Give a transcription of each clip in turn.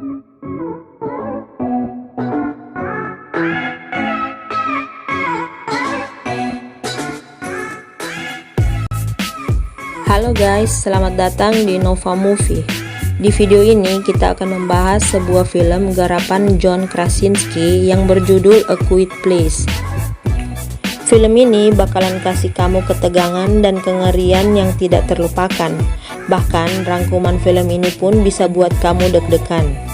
Halo guys, selamat datang di Nova Movie. Di video ini kita akan membahas sebuah film garapan John Krasinski yang berjudul A Quiet Place. Film ini bakalan kasih kamu ketegangan dan kengerian yang tidak terlupakan. Bahkan rangkuman film ini pun bisa buat kamu deg-degan.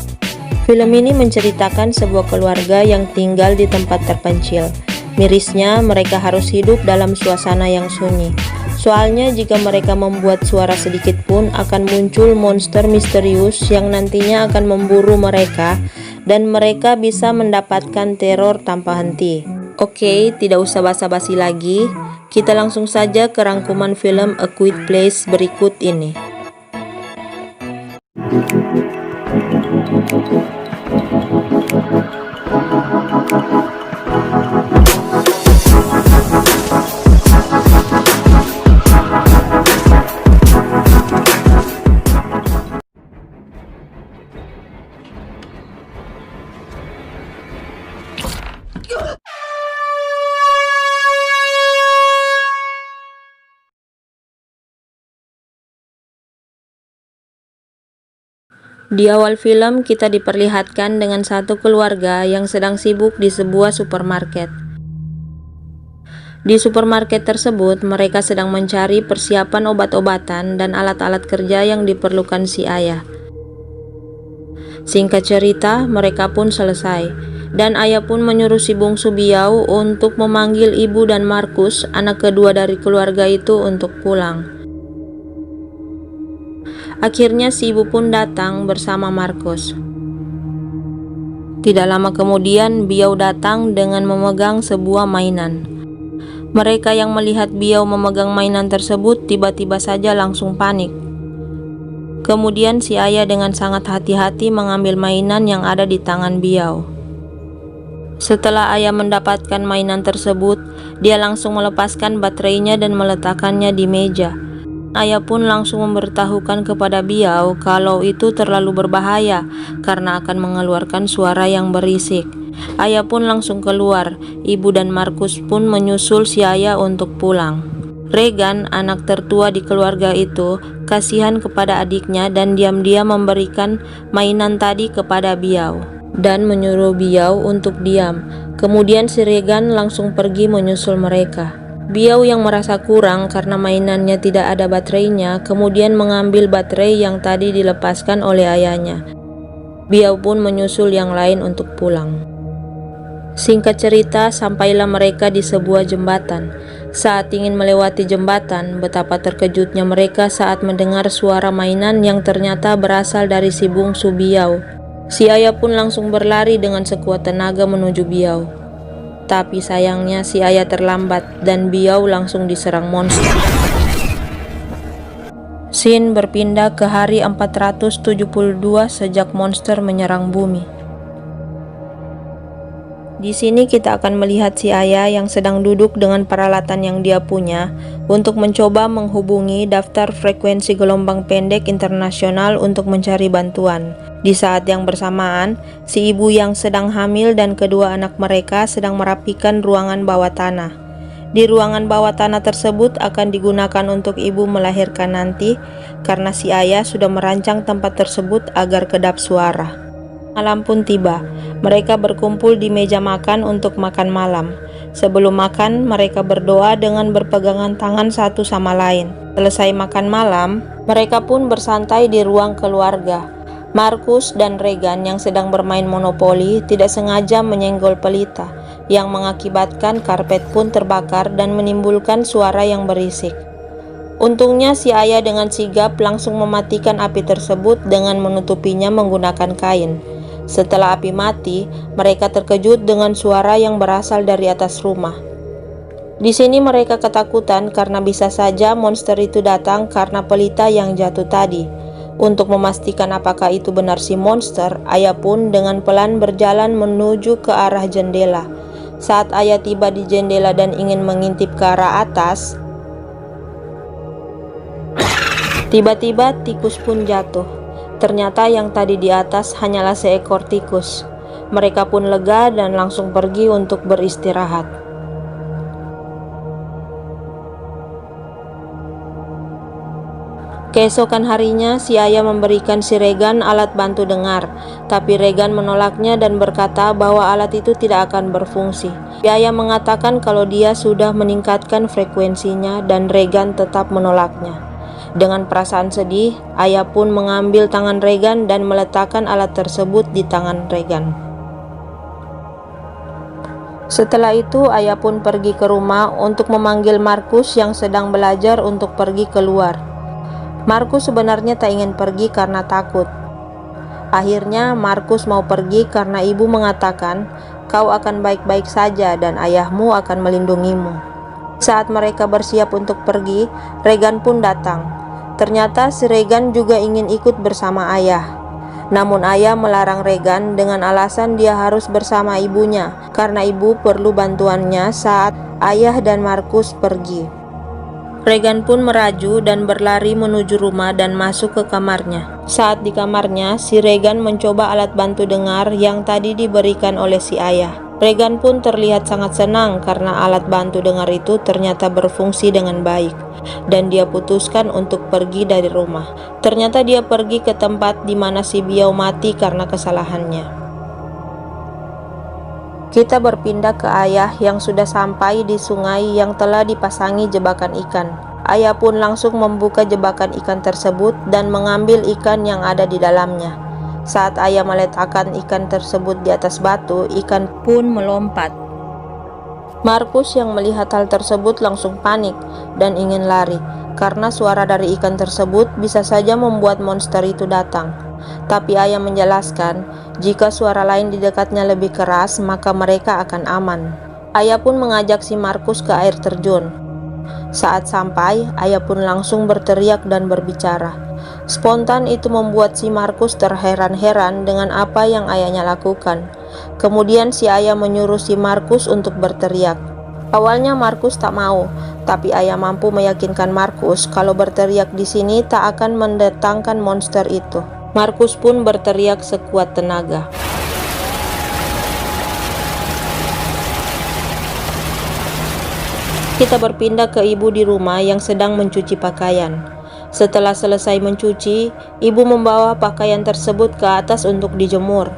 Film ini menceritakan sebuah keluarga yang tinggal di tempat terpencil. Mirisnya mereka harus hidup dalam suasana yang sunyi. Soalnya jika mereka membuat suara sedikit pun akan muncul monster misterius yang nantinya akan memburu mereka dan mereka bisa mendapatkan teror tanpa henti. Oke, tidak usah basa-basi lagi, kita langsung saja ke rangkuman film A Quiet Place berikut ini. Di awal film kita diperlihatkan dengan satu keluarga yang sedang sibuk di sebuah supermarket. Di supermarket tersebut mereka sedang mencari persiapan obat-obatan dan alat-alat kerja yang diperlukan si ayah. Singkat cerita, mereka pun selesai dan ayah pun menyuruh si bungsu Biau untuk memanggil ibu dan Markus, anak kedua dari keluarga itu, untuk pulang. Akhirnya si ibu pun datang bersama Markus. Tidak lama kemudian Biau datang dengan memegang sebuah mainan. Mereka yang melihat Biau memegang mainan tersebut tiba-tiba saja langsung panik. Kemudian si ayah dengan sangat hati-hati mengambil mainan yang ada di tangan Biau. Setelah ayah mendapatkan mainan tersebut, dia langsung melepaskan baterainya dan meletakkannya di meja. Ayah pun langsung memberitahukan kepada Biau kalau itu terlalu berbahaya karena akan mengeluarkan suara yang berisik. Ayah pun langsung keluar. Ibu dan Markus pun menyusul si ayah untuk pulang. Regan, anak tertua di keluarga itu, kasihan kepada adiknya dan diam-diam memberikan mainan tadi kepada Biau dan menyuruh Biau untuk diam. Kemudian si Regan langsung pergi menyusul mereka. Biau yang merasa kurang karena mainannya tidak ada baterainya, kemudian mengambil baterai yang tadi dilepaskan oleh ayahnya. Biau pun menyusul yang lain untuk pulang. Singkat cerita, sampailah mereka di sebuah jembatan. Saat ingin melewati jembatan, betapa terkejutnya mereka saat mendengar suara mainan yang ternyata berasal dari si bungsu Biau. Si ayah pun langsung berlari dengan sekuat tenaga menuju Biau. Tapi sayangnya si ayah terlambat dan Biau langsung diserang monster. Scene berpindah ke hari 472 sejak monster menyerang bumi. Di sini kita akan melihat si ayah yang sedang duduk dengan peralatan yang dia punya untuk mencoba menghubungi daftar frekuensi gelombang pendek internasional untuk mencari bantuan. Di saat yang bersamaan, si ibu yang sedang hamil dan kedua anak mereka sedang merapikan ruangan bawah tanah. Di ruangan bawah tanah tersebut akan digunakan untuk ibu melahirkan nanti karena si ayah sudah merancang tempat tersebut agar kedap suara. Malam pun tiba. Mereka berkumpul di meja makan untuk makan malam. Sebelum makan, mereka berdoa dengan berpegangan tangan satu sama lain. Selesai makan malam, mereka pun bersantai di ruang keluarga. Markus dan Regan yang sedang bermain monopoli tidak sengaja menyenggol pelita yang mengakibatkan karpet pun terbakar dan menimbulkan suara yang berisik. Untungnya si ayah dengan sigap langsung mematikan api tersebut dengan menutupinya menggunakan kain. Setelah api mati, mereka terkejut dengan suara yang berasal dari atas rumah. Di sini mereka ketakutan karena bisa saja monster itu datang karena pelita yang jatuh tadi. Untuk memastikan apakah itu benar si monster, ayah pun dengan pelan berjalan menuju ke arah jendela. Saat ayah tiba di jendela dan ingin mengintip ke arah atas, tiba-tiba tikus pun jatuh. Ternyata yang tadi di atas hanyalah seekor tikus. Mereka pun lega dan langsung pergi untuk beristirahat. Keesokan harinya, si ayah memberikan si Regan alat bantu dengar, tapi Regan menolaknya dan berkata bahwa alat itu tidak akan berfungsi. Si ayah mengatakan kalau dia sudah meningkatkan frekuensinya dan Regan tetap menolaknya. Dengan perasaan sedih, ayah pun mengambil tangan Regan dan meletakkan alat tersebut di tangan Regan. Setelah itu, ayah pun pergi ke rumah untuk memanggil Markus yang sedang belajar untuk pergi keluar. Markus sebenarnya tak ingin pergi karena takut. Akhirnya Markus mau pergi karena ibu mengatakan, "Kau akan baik-baik saja dan ayahmu akan melindungimu." Saat mereka bersiap untuk pergi, Regan pun datang. Ternyata si Regan juga ingin ikut bersama ayah. Namun ayah melarang Regan dengan alasan dia harus bersama ibunya karena ibu perlu bantuannya saat ayah dan Markus pergi. Regan pun meraju dan berlari menuju rumah dan masuk ke kamarnya. Saat di kamarnya, si Regan mencoba alat bantu dengar yang tadi diberikan oleh si ayah. Regan pun terlihat sangat senang karena alat bantu dengar itu ternyata berfungsi dengan baik, dan dia putuskan untuk pergi dari rumah. Ternyata dia pergi ke tempat di mana si Biau mati karena kesalahannya. Kita berpindah ke ayah yang sudah sampai di sungai yang telah dipasangi jebakan ikan. Ayah pun langsung membuka jebakan ikan tersebut dan mengambil ikan yang ada di dalamnya. Saat ayah meletakkan ikan tersebut di atas batu, ikan pun melompat. Markus yang melihat hal tersebut langsung panik dan ingin lari, karena suara dari ikan tersebut bisa saja membuat monster itu datang. Tapi ayah menjelaskan, jika suara lain di dekatnya lebih keras, maka mereka akan aman. Ayah pun mengajak si Markus ke air terjun. Saat sampai, ayah pun langsung berteriak dan berbicara. Spontan itu membuat si Markus terheran-heran dengan apa yang ayahnya lakukan. Kemudian si ayah menyuruh si Markus untuk berteriak. Awalnya Markus tak mau, tapi ayah mampu meyakinkan Markus kalau berteriak di sini tak akan mendatangkan monster itu. Markus pun berteriak sekuat tenaga. Kita berpindah ke ibu di rumah yang sedang mencuci pakaian. Setelah selesai mencuci, ibu membawa pakaian tersebut ke atas untuk dijemur.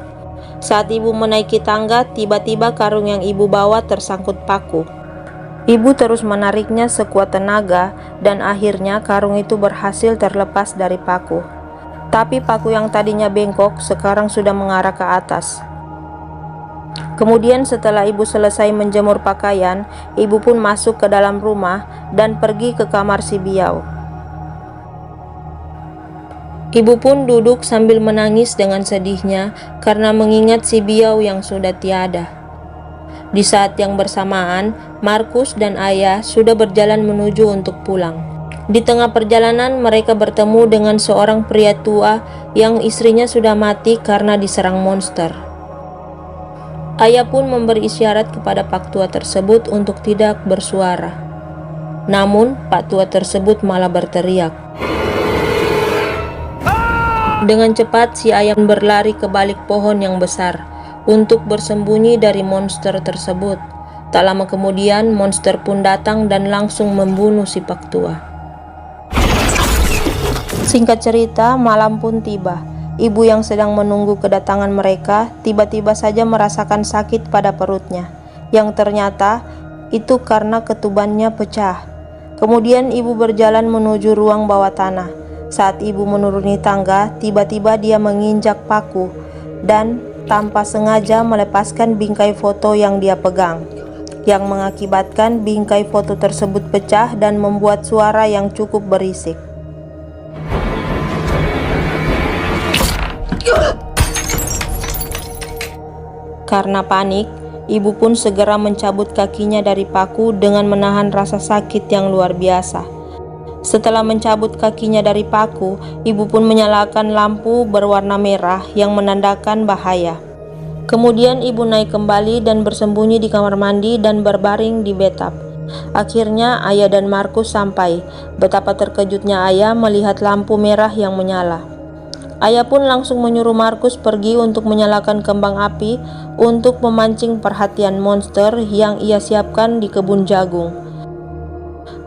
Saat ibu menaiki tangga, tiba-tiba karung yang ibu bawa tersangkut paku. Ibu terus menariknya sekuat tenaga dan akhirnya karung itu berhasil terlepas dari paku. Tapi paku yang tadinya bengkok sekarang sudah mengarah ke atas. Kemudian setelah ibu selesai menjemur pakaian, ibu pun masuk ke dalam rumah dan pergi ke kamar si Biau. Ibu pun duduk sambil menangis dengan sedihnya karena mengingat si Biau yang sudah tiada. Di saat yang bersamaan, Markus dan ayah sudah berjalan menuju untuk pulang. Di tengah perjalanan, mereka bertemu dengan seorang pria tua yang istrinya sudah mati karena diserang monster. Ayah pun memberi isyarat kepada Pak Tua tersebut untuk tidak bersuara. Namun, Pak Tua tersebut malah berteriak. Dengan cepat, si ayah berlari ke balik pohon yang besar untuk bersembunyi dari monster tersebut. Tak lama kemudian, monster pun datang dan langsung membunuh si Pak Tua. Singkat cerita, malam pun tiba. Ibu yang sedang menunggu kedatangan mereka tiba-tiba saja merasakan sakit pada perutnya, yang ternyata itu karena ketubannya pecah. Kemudian ibu berjalan menuju ruang bawah tanah. Saat ibu menuruni tangga, tiba-tiba dia menginjak paku dan tanpa sengaja melepaskan bingkai foto yang dia pegang, yang mengakibatkan bingkai foto tersebut pecah dan membuat suara yang cukup berisik. Karena panik, ibu pun segera mencabut kakinya dari paku dengan menahan rasa sakit yang luar biasa. Setelah mencabut kakinya dari paku, ibu pun menyalakan lampu berwarna merah yang menandakan bahaya. Kemudian ibu naik kembali dan bersembunyi di kamar mandi dan berbaring di bathtub. Akhirnya ayah dan Markus sampai. Betapa terkejutnya ayah melihat lampu merah yang menyala. Ayah pun langsung menyuruh Markus pergi untuk menyalakan kembang api untuk memancing perhatian monster yang ia siapkan di kebun jagung.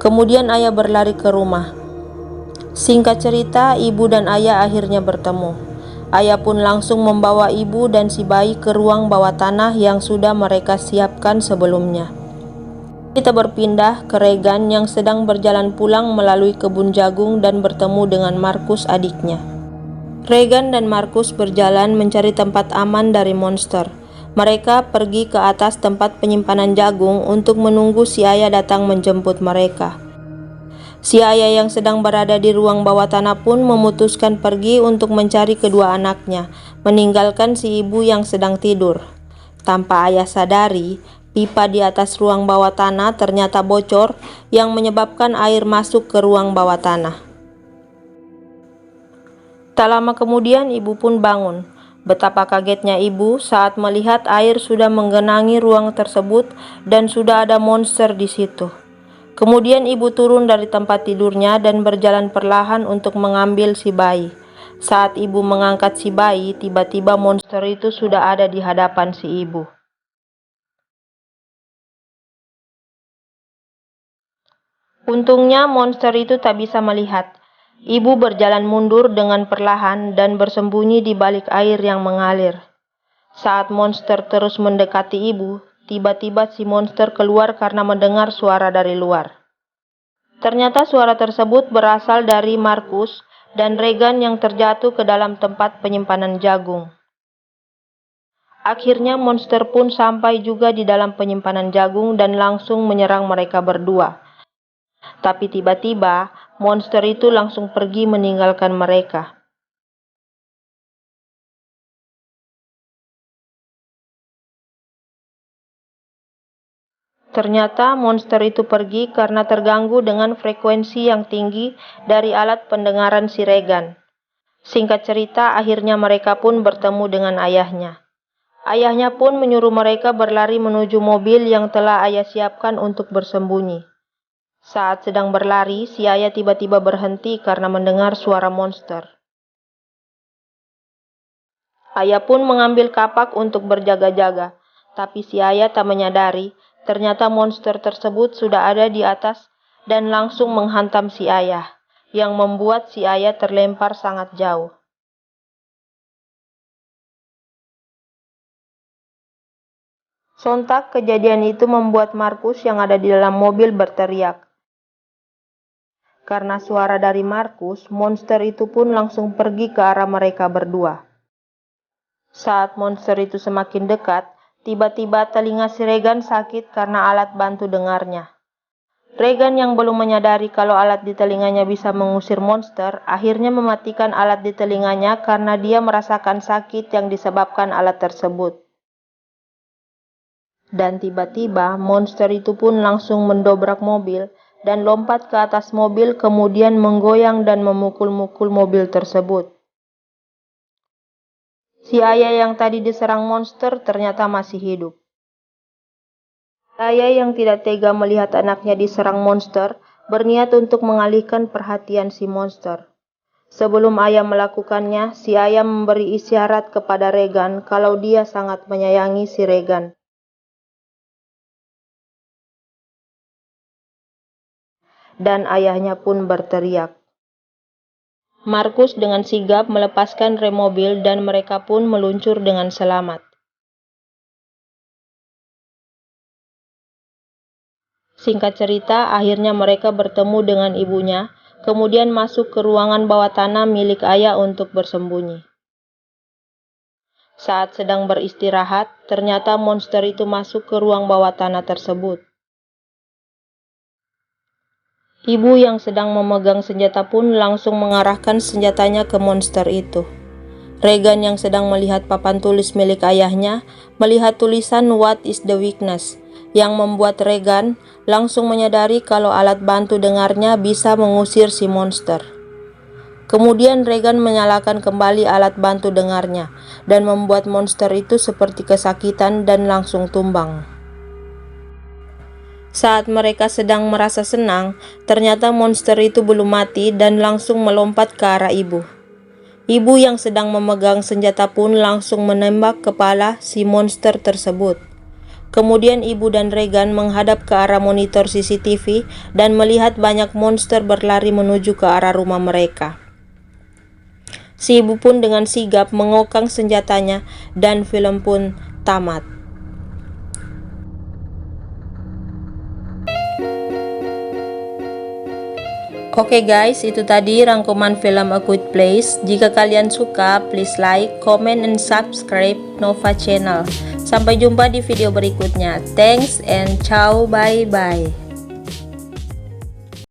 Kemudian ayah berlari ke rumah. Singkat cerita, ibu dan ayah akhirnya bertemu. Ayah pun langsung membawa ibu dan si bayi ke ruang bawah tanah yang sudah mereka siapkan sebelumnya. Kita berpindah ke Regan yang sedang berjalan pulang melalui kebun jagung dan bertemu dengan Markus adiknya. Regan dan Markus berjalan mencari tempat aman dari monster. Mereka pergi ke atas tempat penyimpanan jagung untuk menunggu si ayah datang menjemput mereka. Si ayah yang sedang berada di ruang bawah tanah pun memutuskan pergi untuk mencari kedua anaknya, meninggalkan si ibu yang sedang tidur. Tanpa ayah sadari, pipa di atas ruang bawah tanah ternyata bocor yang menyebabkan air masuk ke ruang bawah tanah. Tak lama kemudian ibu pun bangun. Betapa kagetnya ibu saat melihat air sudah menggenangi ruang tersebut dan sudah ada monster di situ. Kemudian ibu turun dari tempat tidurnya dan berjalan perlahan untuk mengambil si bayi. Saat ibu mengangkat si bayi, tiba-tiba monster itu sudah ada di hadapan si ibu. Untungnya monster itu tak bisa melihat. Ibu berjalan mundur dengan perlahan dan bersembunyi di balik air yang mengalir. Saat monster terus mendekati ibu, tiba-tiba si monster keluar karena mendengar suara dari luar. Ternyata suara tersebut berasal dari Markus dan Regan yang terjatuh ke dalam tempat penyimpanan jagung. Akhirnya monster pun sampai juga di dalam penyimpanan jagung dan langsung menyerang mereka berdua. Tapi tiba-tiba, monster itu langsung pergi meninggalkan mereka. Ternyata monster itu pergi karena terganggu dengan frekuensi yang tinggi dari alat pendengaran si Regan. Singkat cerita, akhirnya mereka pun bertemu dengan ayahnya. Ayahnya pun menyuruh mereka berlari menuju mobil yang telah ayah siapkan untuk bersembunyi. Saat sedang berlari, si ayah tiba-tiba berhenti karena mendengar suara monster. Ayah pun mengambil kapak untuk berjaga-jaga, tapi si ayah tak menyadari, ternyata monster tersebut sudah ada di atas dan langsung menghantam si ayah, yang membuat si ayah terlempar sangat jauh. Sontak kejadian itu membuat Markus yang ada di dalam mobil berteriak. Karena suara dari Markus, monster itu pun langsung pergi ke arah mereka berdua. Saat monster itu semakin dekat, tiba-tiba telinga si Regan sakit karena alat bantu dengarnya. Regan yang belum menyadari kalau alat di telinganya bisa mengusir monster, akhirnya mematikan alat di telinganya karena dia merasakan sakit yang disebabkan alat tersebut. Dan tiba-tiba monster itu pun langsung mendobrak mobil dan lompat ke atas mobil kemudian menggoyang dan memukul-mukul mobil tersebut. Si ayah yang tadi diserang monster ternyata masih hidup. Ayah yang tidak tega melihat anaknya diserang monster berniat untuk mengalihkan perhatian si monster. Sebelum ayah melakukannya, si ayah memberi isyarat kepada Regan kalau dia sangat menyayangi si Regan. Dan ayahnya pun berteriak. Markus dengan sigap melepaskan rem mobil dan mereka pun meluncur dengan selamat. Singkat cerita, akhirnya mereka bertemu dengan ibunya, kemudian masuk ke ruangan bawah tanah milik ayah untuk bersembunyi. Saat sedang beristirahat, ternyata monster itu masuk ke ruang bawah tanah tersebut. Ibu yang sedang memegang senjata pun langsung mengarahkan senjatanya ke monster itu. Regan yang sedang melihat papan tulis milik ayahnya, melihat tulisan "What is the weakness?" yang membuat Regan langsung menyadari kalau alat bantu dengarnya bisa mengusir si monster. Kemudian Regan menyalakan kembali alat bantu dengarnya dan membuat monster itu seperti kesakitan dan langsung tumbang. Saat mereka sedang merasa senang, ternyata monster itu belum mati dan langsung melompat ke arah ibu. Ibu yang sedang memegang senjata pun langsung menembak kepala si monster tersebut. Kemudian ibu dan Regan menghadap ke arah monitor CCTV dan melihat banyak monster berlari menuju ke arah rumah mereka. Si ibu pun dengan sigap mengokang senjatanya dan film pun tamat. Oke guys, itu tadi rangkuman film A Quiet Place. Jika kalian suka, please like, comment, and subscribe Nova Channel. Sampai jumpa di video berikutnya. Thanks and ciao, bye-bye.